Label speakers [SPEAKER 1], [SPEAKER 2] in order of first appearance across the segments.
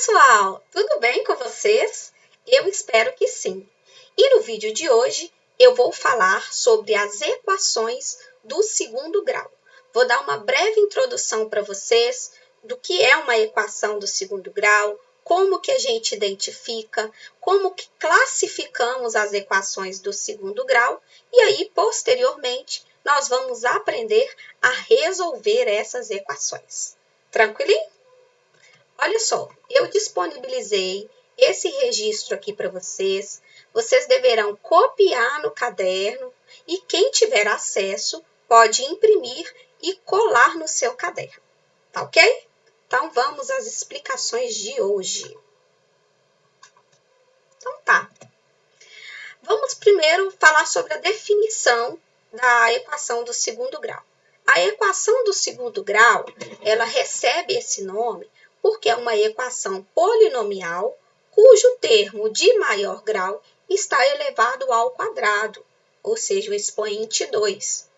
[SPEAKER 1] pessoal, tudo bem com vocês? Eu espero que sim. E no vídeo de hoje eu vou falar sobre as equações do segundo grau. Vou dar uma breve introdução para vocês do que é uma equação do segundo grau, como que a gente identifica, como que classificamos as equações do segundo grau e aí, posteriormente, nós vamos aprender a resolver essas equações. Tranquilinho? Olha só, eu disponibilizei esse registro aqui para vocês. Vocês deverão copiar no caderno e quem tiver acesso pode imprimir e colar no seu caderno, tá ok? Então, vamos às explicações de hoje. Então, tá. Vamos primeiro falar sobre a definição da equação do segundo grau. A equação do segundo grau, ela recebe esse nome porque é uma equação polinomial cujo termo de maior grau está elevado ao quadrado, ou seja, o expoente 2.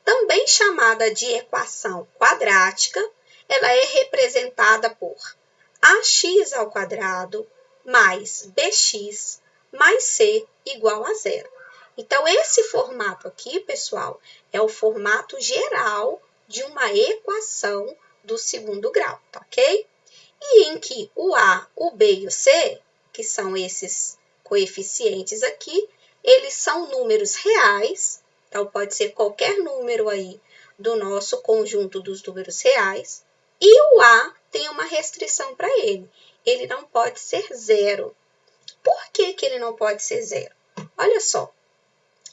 [SPEAKER 1] Também chamada de equação quadrática, ela é representada por ax ao quadrado mais bx mais c igual a zero. Então, esse formato aqui, pessoal, é o formato geral de uma equação do segundo grau, tá ok? E em que o A, o B e o C, que são esses coeficientes aqui, eles são números reais, então pode ser qualquer número aí do nosso conjunto dos números reais, e o A tem uma restrição para ele não pode ser zero. Por que que ele não pode ser zero? Olha só,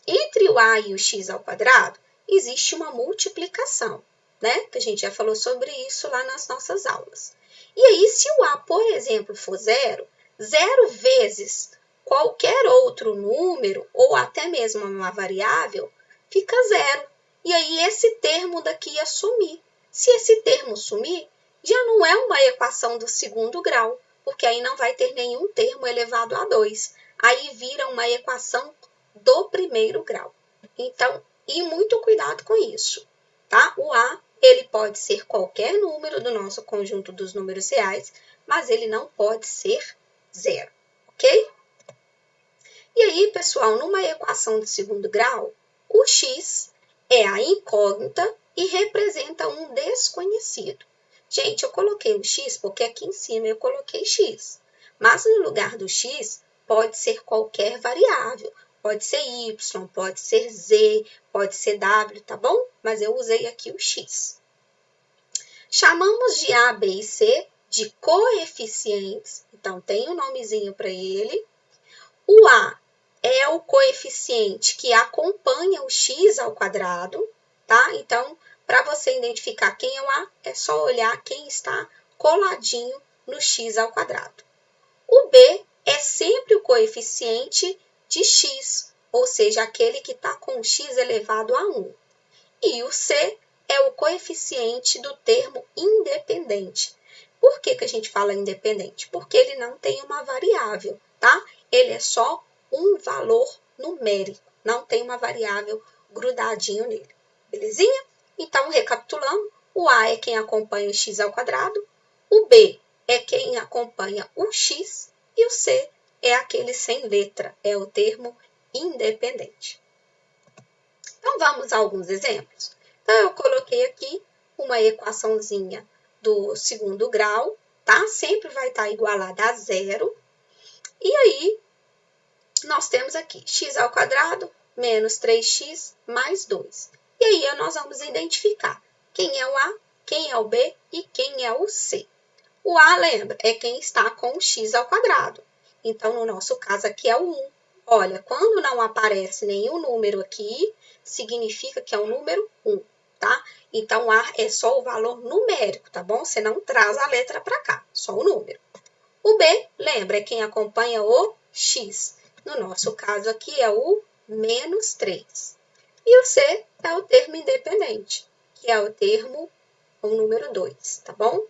[SPEAKER 1] entre o A e o x ao quadrado, existe uma multiplicação, né? Que a gente já falou sobre isso lá nas nossas aulas. E aí, se o A, por exemplo, for zero, zero vezes qualquer outro número, ou até mesmo uma variável, fica zero. E aí, esse termo daqui ia sumir. Se esse termo sumir, já não é uma equação do segundo grau, porque aí não vai ter nenhum termo elevado a 2. Aí vira uma equação do primeiro grau. Então, e muito cuidado com isso, tá? O A, ele pode ser qualquer número do nosso conjunto dos números reais, mas ele não pode ser zero, ok? E aí, pessoal, numa equação de segundo grau, o x é a incógnita e representa um desconhecido. Gente, eu coloquei o x porque aqui em cima eu coloquei x, mas no lugar do x pode ser qualquer variável. Pode ser y, pode ser z, pode ser w, tá bom? Mas eu usei aqui o x. Chamamos de A, B e C de coeficientes, então tem um nomezinho para ele. O A é o coeficiente que acompanha o x ao quadrado, tá? Então, para você identificar quem é o A, é só olhar quem está coladinho no x ao quadrado. O B é sempre o coeficiente de x, ou seja, aquele que está com x elevado a 1. E o C é o coeficiente do termo independente. Por que que a gente fala independente? Porque ele não tem uma variável, tá? Ele é só um valor numérico, não tem uma variável grudadinho nele, belezinha? Então, recapitulando, o A é quem acompanha o x ao quadrado, o B é quem acompanha o x e o C é aquele sem letra, é o termo independente. Então, vamos a alguns exemplos. Então, eu coloquei aqui uma equaçãozinha do segundo grau, tá? Sempre vai estar igualada a zero. E aí, nós temos aqui x ao quadrado menos 3x mais 2. E aí, nós vamos identificar quem é o A, quem é o B e quem é o C. O A, lembra, é quem está com o x ao quadrado. Então, no nosso caso aqui é o 1. Olha, quando não aparece nenhum número aqui, significa que é o número 1, tá? Então, A é só o valor numérico, tá bom? Você não traz a letra para cá, só o número. O B, lembra, é quem acompanha o x. No nosso caso aqui é o menos 3. E o C é o termo independente, que é o termo, o número 2, tá bom?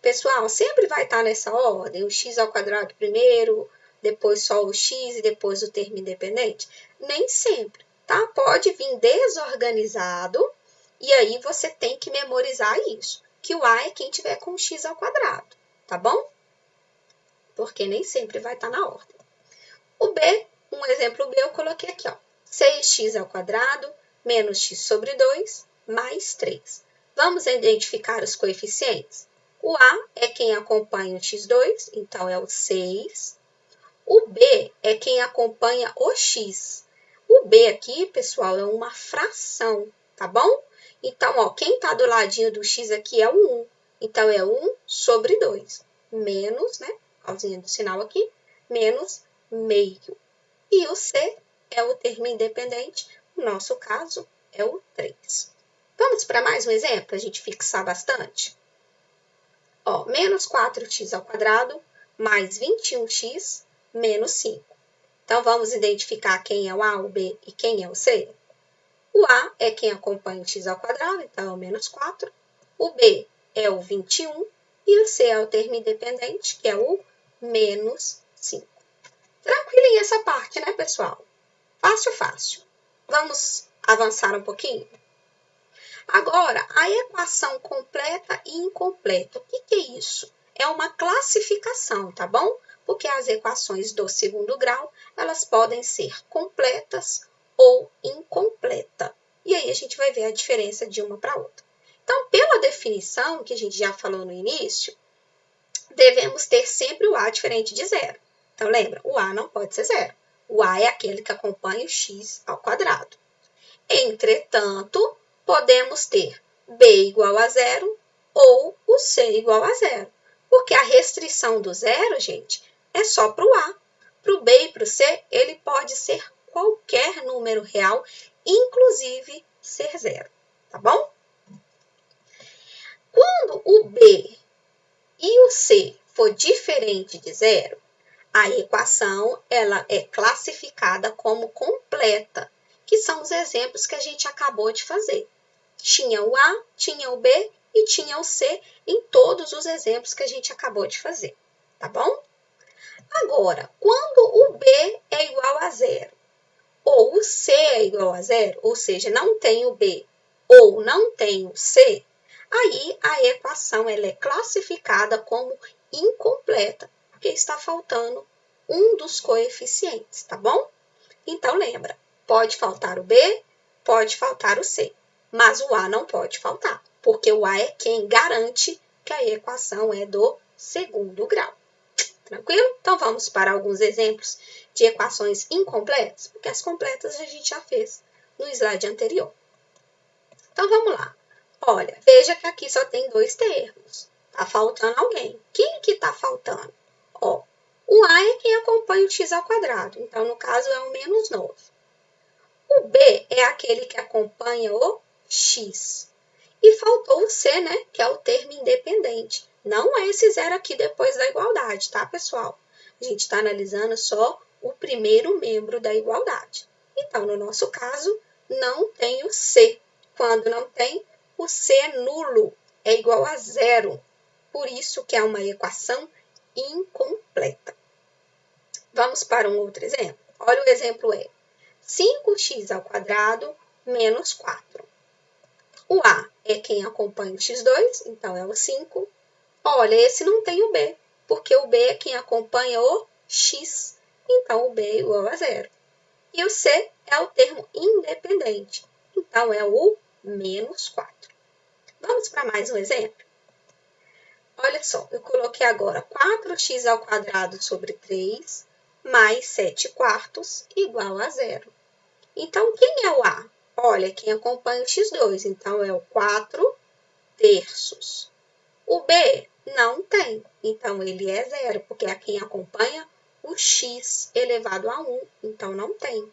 [SPEAKER 1] Pessoal, sempre vai estar nessa ordem, o x ao quadrado primeiro, depois só o x e depois o termo independente? Nem sempre, tá? Pode vir desorganizado e aí você tem que memorizar isso, que o A é quem tiver com o x ao quadrado, tá bom? porque nem sempre vai estar na ordem. O B, um exemplo B, eu coloquei aqui, ó. 6x² menos x sobre 2 mais 3. Vamos identificar os coeficientes? O A é quem acompanha o x2, então é o 6. O B é quem acompanha o x. O B aqui, pessoal, é uma fração, tá bom? Então, ó, quem está do ladinho do x aqui é o 1. Então, é 1 sobre 2. Menos, né? Pauzinha do sinal aqui. Menos meio. E o C é o termo independente. No nosso caso, é o 3. Vamos para mais um exemplo, para a gente fixar bastante? Ó, menos 4x² mais 21x menos 5. Então, vamos identificar quem é o A, o B e quem é o C? O A é quem acompanha o x², então é o menos 4. O B é o 21 e o C é o termo independente, que é o menos 5. Tranquilinha essa parte, né, pessoal? Fácil, fácil. Vamos avançar um pouquinho? Agora, a equação completa e incompleta. O que é isso? É uma classificação, tá bom? Porque as equações do segundo grau, elas podem ser completas ou incompleta. E aí a gente vai ver a diferença de uma para outra. Então, pela definição que a gente já falou no início, devemos ter sempre o A diferente de zero. Então, lembra, o A não pode ser zero. O A é aquele que acompanha o x². Entretanto, podemos ter B igual a zero ou o C igual a zero. Porque a restrição do zero, gente, é só para o A. Para o B e para o C, ele pode ser qualquer número real, inclusive ser zero. Tá bom? Quando o B e o C for diferente de zero, a equação ela é classificada como completa, que são os exemplos que a gente acabou de fazer. Tinha o A, tinha o B e tinha o C em todos os exemplos que a gente acabou de fazer, tá bom? Agora, quando o B é igual a zero, ou o C é igual a zero, ou seja, não tem o B ou não tem o C, aí a equação ela é classificada como incompleta, porque está faltando um dos coeficientes, tá bom? Então, lembra, pode faltar o B, pode faltar o C, mas o A não pode faltar, porque o A é quem garante que a equação é do segundo grau. Tranquilo? Então, vamos para alguns exemplos de equações incompletas, porque as completas a gente já fez no slide anterior. Então, vamos lá. Olha, veja que aqui só tem dois termos. Tá faltando alguém. Quem que tá faltando? Ó, o A é quem acompanha o x², então, no caso, é o menos 9. O B é aquele que acompanha o x. E faltou o C, né, que é o termo independente. Não é esse zero aqui depois da igualdade, tá, pessoal? A gente está analisando só o primeiro membro da igualdade. Então, no nosso caso, não tem o C. Quando não tem, o C é nulo, é igual a zero. Por isso que é uma equação incompleta. Vamos para um outro exemplo? Olha o exemplo E. 5x² menos 4. O A é quem acompanha o x2, então é o 5. Olha, esse não tem o B, porque o B é quem acompanha o x, então o B é igual a zero. E o C é o termo independente, então é o menos 4. Vamos para mais um exemplo? Olha só, eu coloquei agora 4x² sobre 3 mais 7/4 igual a zero. Então, quem é o A? Olha, quem acompanha o x2, então é o 4/3. O B não tem, então ele é zero, porque é quem acompanha o x elevado a 1, então não tem.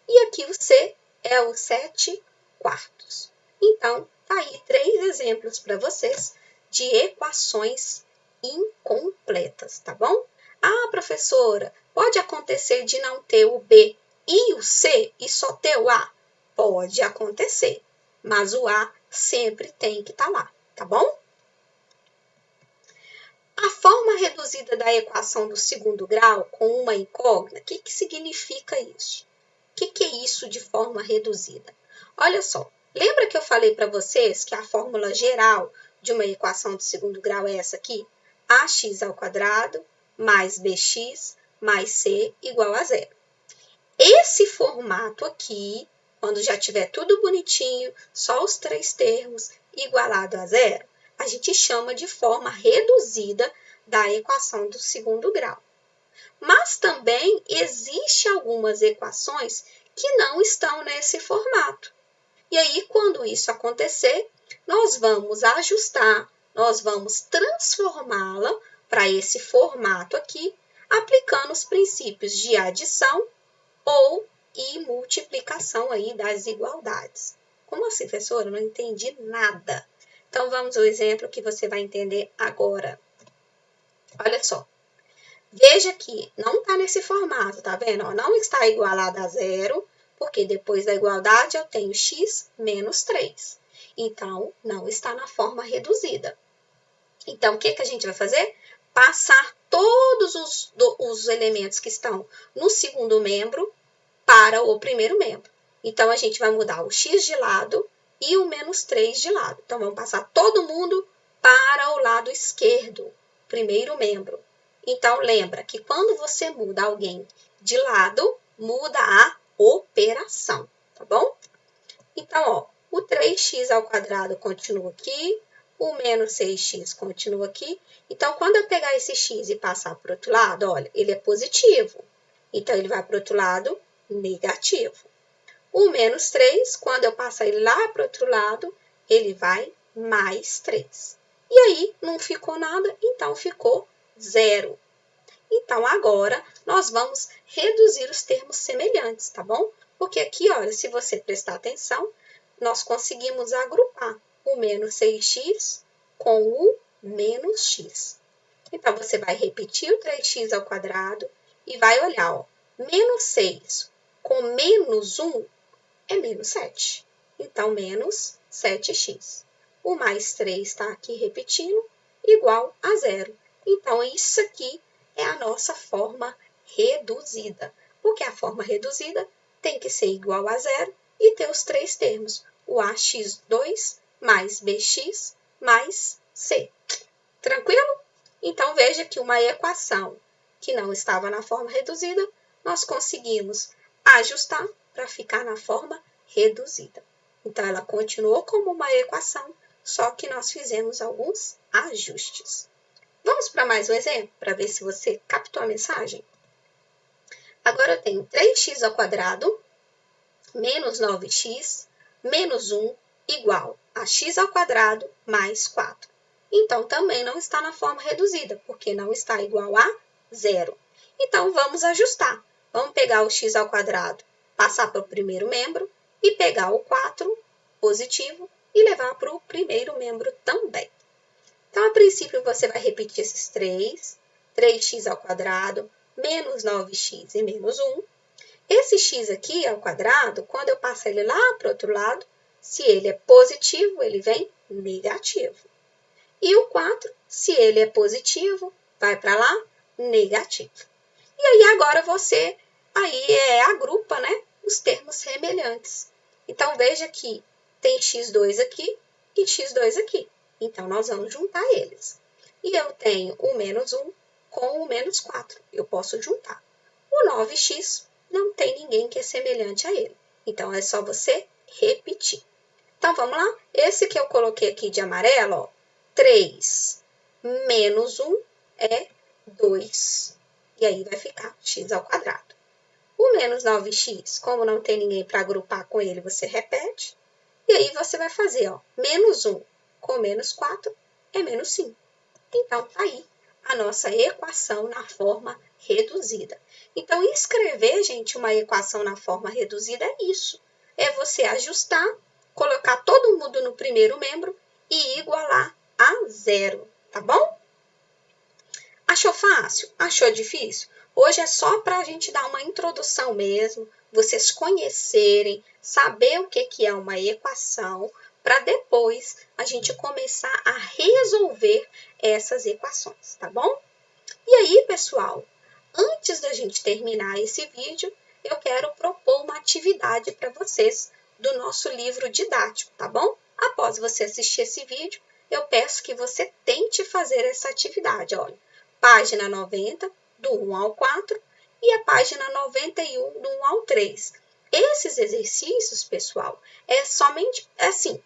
[SPEAKER 1] E aqui o C é o 7/4. Então, tá aí 3 exemplos para vocês de equações incompletas, tá bom? Ah, professora, pode acontecer de não ter o B e o C e só ter o A? Pode acontecer, mas o A sempre tem que estar lá, tá bom? A forma reduzida da equação do segundo grau com uma incógnita, o que significa isso? O que é isso de forma reduzida? Olha só, lembra que eu falei para vocês que a fórmula geral de uma equação de segundo grau é essa aqui? Ax² mais bx mais c igual a zero. Esse formato aqui, quando já tiver tudo bonitinho, só os três termos igualado a zero, a gente chama de forma reduzida da equação do segundo grau. Mas também existem algumas equações que não estão nesse formato. E aí, quando isso acontecer, nós vamos ajustar, nós vamos transformá-la para esse formato aqui, aplicando os princípios de adição e multiplicação aí das igualdades. Como assim, professora? Eu não entendi nada. Então, vamos ao exemplo que você vai entender agora. Olha só. Veja que não está nesse formato, tá vendo? Não está igualado a zero, porque depois da igualdade eu tenho x menos 3. Então, não está na forma reduzida. Então, o que a gente vai fazer? Passar todos os elementos que estão no segundo membro para o primeiro membro. Então, a gente vai mudar o x de lado e o menos 3 de lado. Então, vamos passar todo mundo para o lado esquerdo, primeiro membro. Então, lembra que quando você muda alguém de lado, muda a operação, tá bom? Então, ó, o 3x ao quadrado continua aqui, o menos 6x continua aqui. Então, quando eu pegar esse x e passar para o outro lado, olha, ele é positivo. Então, ele vai para o outro lado, negativo. O menos 3, quando eu passar ele lá para o outro lado, ele vai mais 3. E aí, não ficou nada, então ficou 0. Então, agora, nós vamos reduzir os termos semelhantes, tá bom? Porque aqui, olha, se você prestar atenção, nós conseguimos agrupar o menos 6x com o menos x. Então, você vai repetir o 3x ao quadrado e vai olhar, ó, menos 6 com menos 1 é menos 7. Então, menos 7x. O mais 3 está aqui repetindo, igual a 0. Então, isso aqui é a nossa forma reduzida. Porque a forma reduzida tem que ser igual a 0 e ter os três termos. O ax2 mais bx mais c. Tranquilo? Então, veja que uma equação que não estava na forma reduzida, nós conseguimos ajustar para ficar na forma reduzida. Então, ela continuou como uma equação, só que nós fizemos alguns ajustes. Vamos para mais um exemplo, para ver se você captou a mensagem? Agora, eu tenho 3x ao quadrado menos 9x menos 1 igual a x ao quadrado mais 4. Então, também não está na forma reduzida, porque não está igual a 0. Então, vamos ajustar. Vamos pegar o x ao quadrado, passar para o primeiro membro e pegar o 4 positivo e levar para o primeiro membro também. Então, a princípio, você vai repetir esses 3x ao quadrado, menos 9x e menos 1. Esse x aqui ao quadrado, quando eu passar ele lá para o outro lado, se ele é positivo, ele vem negativo. E o 4, se ele é positivo, vai para lá, negativo. E aí, agora você agrupa, né, os termos semelhantes. Então, veja que tem x2 aqui e x2 aqui. Então, nós vamos juntar eles. E eu tenho o menos 1 com o menos 4. Eu posso juntar. O 9x não tem ninguém que é semelhante a ele. Então, é só você repetir. Então, vamos lá? Esse que eu coloquei aqui de amarelo, ó, 3 menos 1 é 2. E aí, vai ficar x ao quadrado. O menos 9x, como não tem ninguém para agrupar com ele, você repete. E aí, você vai fazer, ó, menos 1 com menos 4 é menos 5. Então, tá aí a nossa equação na forma reduzida. Então, escrever, gente, uma equação na forma reduzida é isso. É você ajustar, colocar todo mundo no primeiro membro e igualar a 0, tá bom? Achou fácil? Achou difícil? Hoje é só para a gente dar uma introdução mesmo, vocês conhecerem, saber o que é uma equação, para depois a gente começar a resolver essas equações, tá bom? E aí, pessoal, antes da gente terminar esse vídeo, eu quero propor uma atividade para vocês do nosso livro didático, tá bom? Após você assistir esse vídeo, eu peço que você tente fazer essa atividade, olha. página 90, do 1 ao 4, e a página 91, do 1 ao 3. Esses exercícios, pessoal, é somente assim,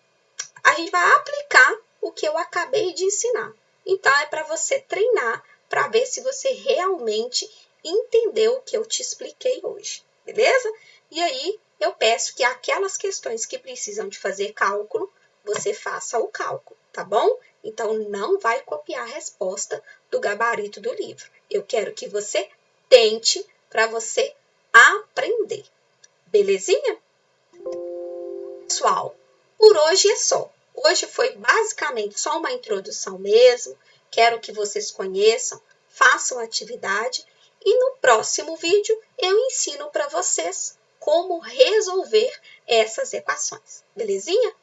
[SPEAKER 1] a gente vai aplicar o que eu acabei de ensinar. Então, é para você treinar, para ver se você realmente entendeu o que eu te expliquei hoje, beleza? E aí, eu peço que aquelas questões que precisam de fazer cálculo, você faça o cálculo, tá bom? Então, não vai copiar a resposta do gabarito do livro. Eu quero que você tente para você aprender. Belezinha? Pessoal, por hoje é só. Hoje foi basicamente só uma introdução mesmo. Quero que vocês conheçam, façam atividade e no próximo vídeo eu ensino para vocês como resolver essas equações. Belezinha?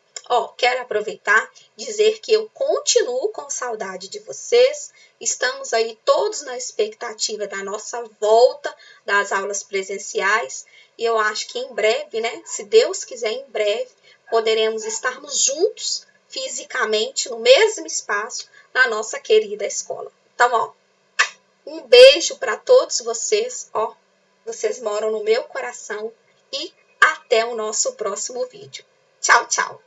[SPEAKER 1] Quero aproveitar e dizer que eu continuo com saudade de vocês. Estamos aí todos na expectativa da nossa volta das aulas presenciais. E eu acho que em breve, né? Se Deus quiser, em breve, poderemos estarmos juntos fisicamente no mesmo espaço na nossa querida escola. Então, um beijo para todos vocês, vocês moram no meu coração e até o nosso próximo vídeo. Tchau, tchau!